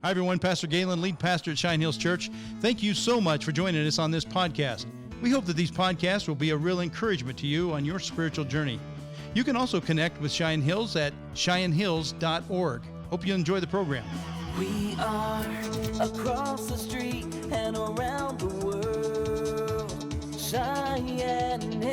Hi, everyone. Pastor Galen, lead pastor at Shine Hills Church. Thank you so much for joining us on this podcast. We hope that these podcasts will be a real encouragement to you on your spiritual journey. You can also connect with Shine Hills at shinehills.org. Hope you enjoy the program. We are across the street and around the world. Shine Hills.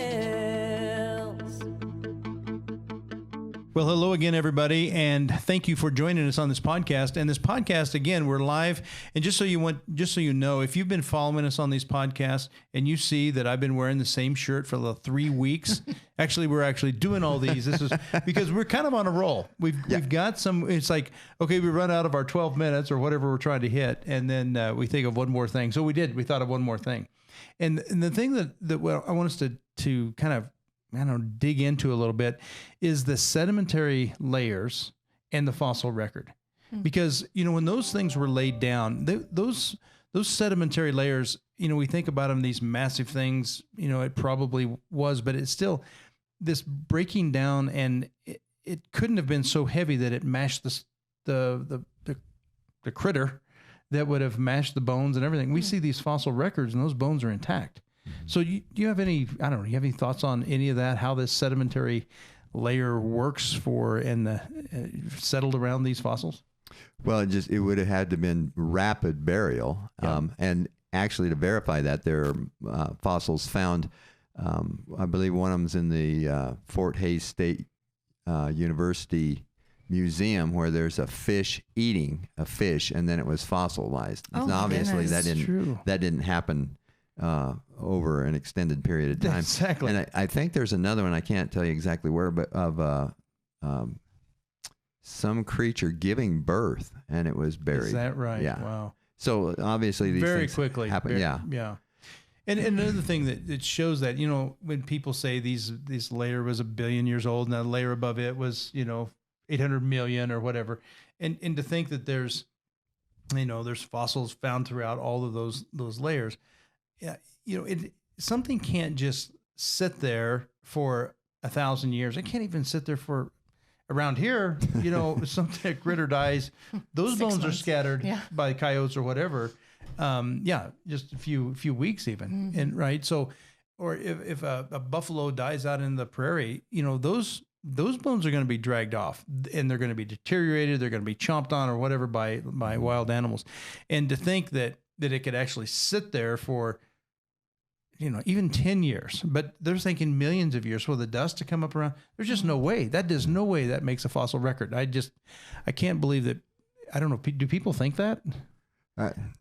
Well, hello again, everybody, and thank you for joining us on this podcast. And this podcast, again, we're live. And just so you know, if you've been following us on these podcasts and you see that I've been wearing the same shirt for the 3 weeks, we're actually doing all these. This is because we're kind of on a roll. We've got some. It's like, okay, we run out of our 12 minutes or whatever we're trying to hit, and then we think of one more thing. So we did. We thought of one more thing, and the thing that I want us to kind of dig into a little bit is the sedimentary layers and the fossil record. Because, when those things were laid down, those sedimentary layers, we think about them, these massive things, it probably was, but it's still this breaking down, and it couldn't have been so heavy that it mashed the critter that would have mashed the bones and everything. We see these fossil records and those bones are intact. So do you have any thoughts on any of that, how this sedimentary layer works settled around these fossils? Well, it would have had to have been rapid burial. Yeah. And actually to verify that, there are fossils found, I believe one of them's in the Fort Hays State University Museum, where there's a fish eating a fish, and then it was fossilized. Oh, and obviously goodness. that didn't happen over an extended period of time. Exactly. And I think there's another one, I can't tell you exactly where, but of some creature giving birth, and it was buried. Is that right? Yeah. Wow. So obviously these Very things quickly happen. Yeah. And another thing that shows that, when people say this layer was 1 billion years old and the layer above it was, 800 million or whatever. And to think that there's fossils found throughout all of those layers. Yeah. Something can't just sit there for 1,000 years. It can't even sit there for around here, something, a critter dies. Those 6 bones months. are scattered by coyotes or whatever. Just a few weeks even. Mm-hmm. And right. So, or if a buffalo dies out in the prairie, those bones are going to be dragged off and they're going to be deteriorated. They're going to be chomped on or whatever by wild animals. And to think that it could actually sit there for, even 10 years, but they're thinking millions of years for the dust to come up around. There's just no way. There's no way that makes a fossil record. I can't believe that. I don't know. Do people think that?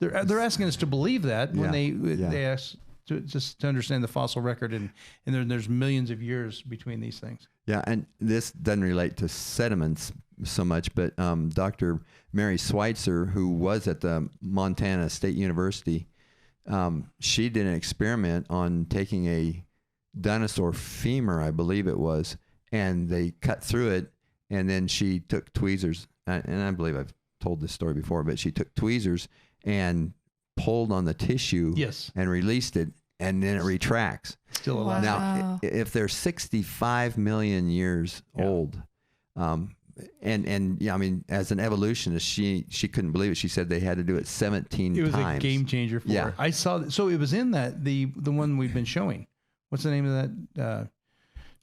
They're asking us to believe that when they ask to understand the fossil record, and there's millions of years between these things. Yeah, and this doesn't relate to sediments so much, but Dr. Mary Schweitzer, who was at the Montana State University, she did an experiment on taking a dinosaur femur, I believe it was, and they cut through it, and then she took tweezers, and I believe I've told this story before, but she took tweezers and pulled on the tissue and released it, and then it retracts. Still alive. Now, if they're 65 million years old, and as an evolutionist, she couldn't believe it. She said they had to do it 17 times. It was a game changer for her. I saw that. So it was in that, the one we've been showing. What's the name of that?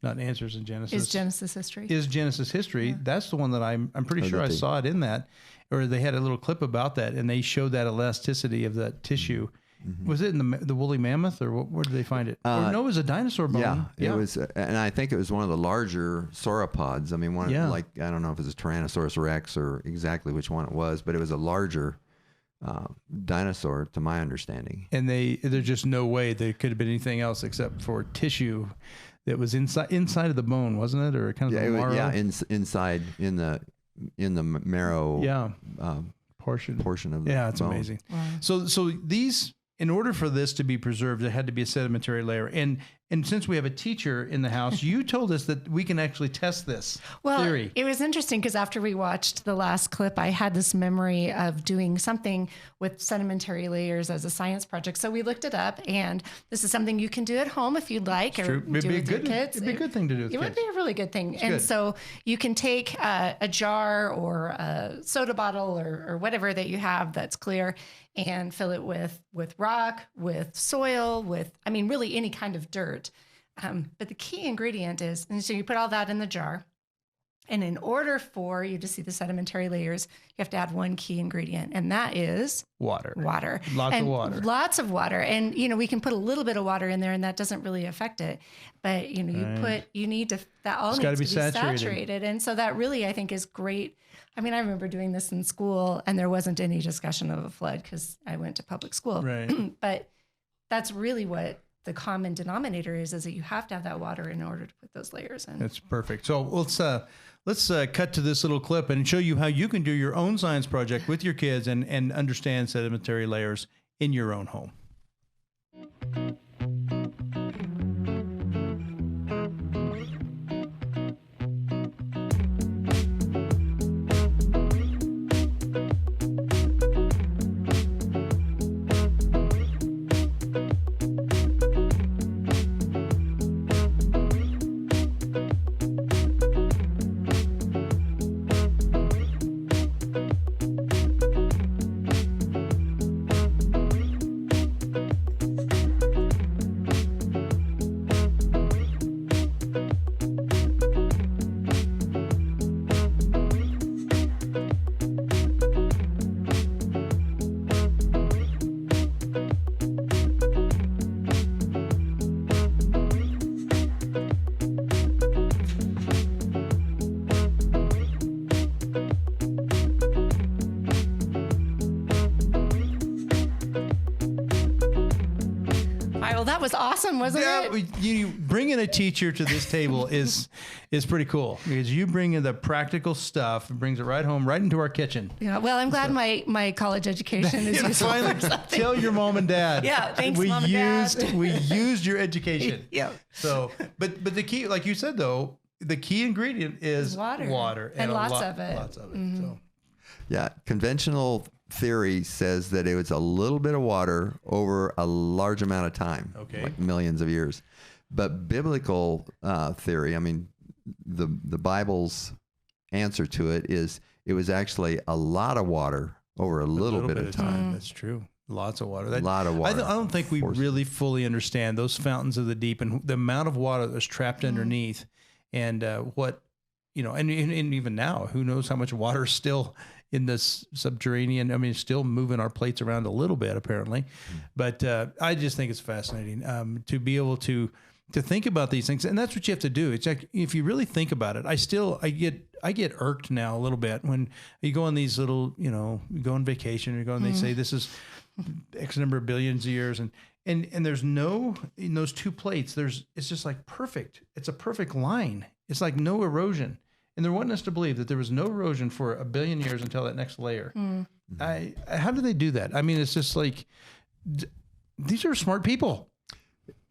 Not Answers in Genesis. Is Genesis History. Is Genesis History. Yeah. That's the one that I'm pretty sure I saw it in that, or they had a little clip about that, and they showed that elasticity of that tissue. Mm-hmm. Was it in the woolly mammoth, or where did they find it? No, it was a dinosaur bone. Yeah, it was, and I think it was one of the larger sauropods. I mean, I don't know if it was a Tyrannosaurus Rex or exactly which one it was, but it was a larger dinosaur, to my understanding. And there's just no way there could have been anything else except for tissue that was inside of the bone, wasn't it, or kind of the marrow? Inside in the marrow. Portion of the bone. It's amazing. Wow. So these, in order for this to be preserved, it had to be a sedimentary layer. And And since we have a teacher in the house, you told us that we can actually test this theory. It was interesting because after we watched the last clip, I had this memory of doing something with sedimentary layers as a science project. So we looked it up, and this is something you can do at home if you'd like, or do with your kids. It'd be a good thing to do with kids. It would be a really good thing. And so you can take a jar or a soda bottle or whatever that you have that's clear, and fill it with rock, with soil, really any kind of dirt. But the key ingredient is, and so you put all that in the jar, and in order for you to see the sedimentary layers, you have to add one key ingredient, and that is water. Lots of water. And, we can put a little bit of water in there, and that doesn't really affect it. But, you need to, that all needs to be saturated. And so that really, I think, is great. I mean, I remember doing this in school, and there wasn't any discussion of a flood because I went to public school. Right. But that's really what the common denominator is that you have to have that water in order to put those layers in. That's perfect. So let's cut to this little clip and show you how you can do your own science project with your kids and understand sedimentary layers in your own home. That was awesome, wasn't it? You bringing a teacher to this table is pretty cool because you bring in the practical stuff and brings it right home, right into our kitchen. Yeah. Well, I'm glad my college education is useful. Tell your mom and dad. Yeah. Thanks, Mom and Dad. We used your education. Yeah. So, but the key, like you said though, the key ingredient is water and lots of it. Lots of it. Mm-hmm. So. Yeah, conventional theory says that it was a little bit of water over a large amount of time, like millions of years. But biblical theory, I mean, the Bible's answer to it is it was actually a lot of water over a little bit of time. That's true. Lots of water. A lot of water. I don't think we really fully understand those fountains of the deep and the amount of water that's trapped underneath, and what, and even now, who knows how much water is still in this subterranean. I mean, it's still moving our plates around a little bit, apparently. But I just think it's fascinating to be able to think about these things, and that's what you have to do. It's like, if you really think about it, I get irked now a little bit when you go on these little, you go on vacation, and they say this is X number of billions of years, and there's no, in those two plates, it's just like perfect. It's a perfect line. It's like no erosion. And they're wanting us to believe that there was no erosion for a billion years until that next layer. How do they do that? I mean, it's just like, these are smart people.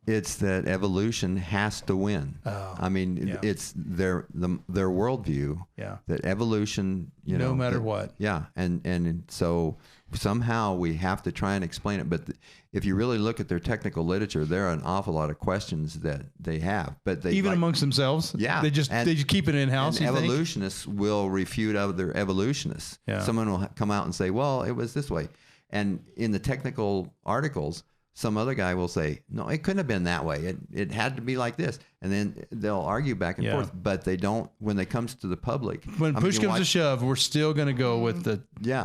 It's that evolution has to win. Oh, I mean, it's their worldview. Yeah. That evolution, no matter what. Yeah, and so somehow we have to try and explain it. But if you really look at their technical literature, there are an awful lot of questions that they have. But they even amongst themselves. Yeah, they just keep it in house. And evolutionists will refute other evolutionists. Yeah. Someone will come out and say, "Well, it was this way," and in the technical articles, some other guy will say, "No, it couldn't have been that way. It had to be like this." And then they'll argue back and forth, but they don't, when it comes to the public. When push comes to shove, we're still going to go with the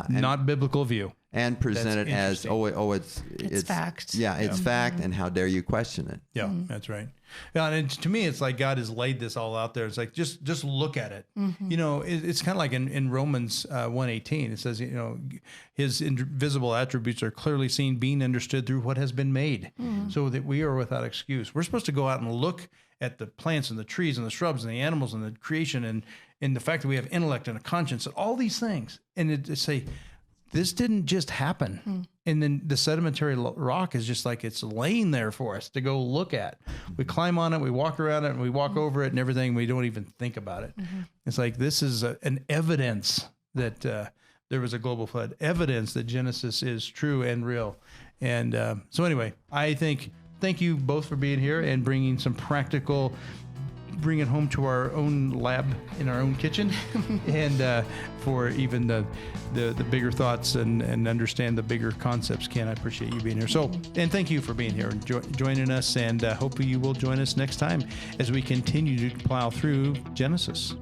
not biblical view. And present it as, it's fact. Yeah, it's fact, and how dare you question it. Yeah, that's right. Yeah, and to me, it's like God has laid this all out there. It's like, just look at it. It's kind of like in Romans 1:18. It says, his invisible attributes are clearly seen, being understood through what has been made, so that we are without excuse. We're supposed to go out and look at the plants and the trees and the shrubs and the animals and the creation and the fact that we have intellect and a conscience and all these things. And it say, this didn't just happen. And then the sedimentary rock is just like it's laying there for us to go look at. We climb on it, we walk around it, and we walk over it and everything. We don't even think about it. It's like this is an evidence that there was a global flood, evidence that Genesis is true and real. And so anyway, thank you both for being here and bringing some practical, bring it home to our own lab in our own kitchen, and for even the bigger thoughts and understand the bigger concepts. Ken, I appreciate you being here. So, and thank you for being here and joining us, and hopefully you will join us next time as we continue to plow through Genesis.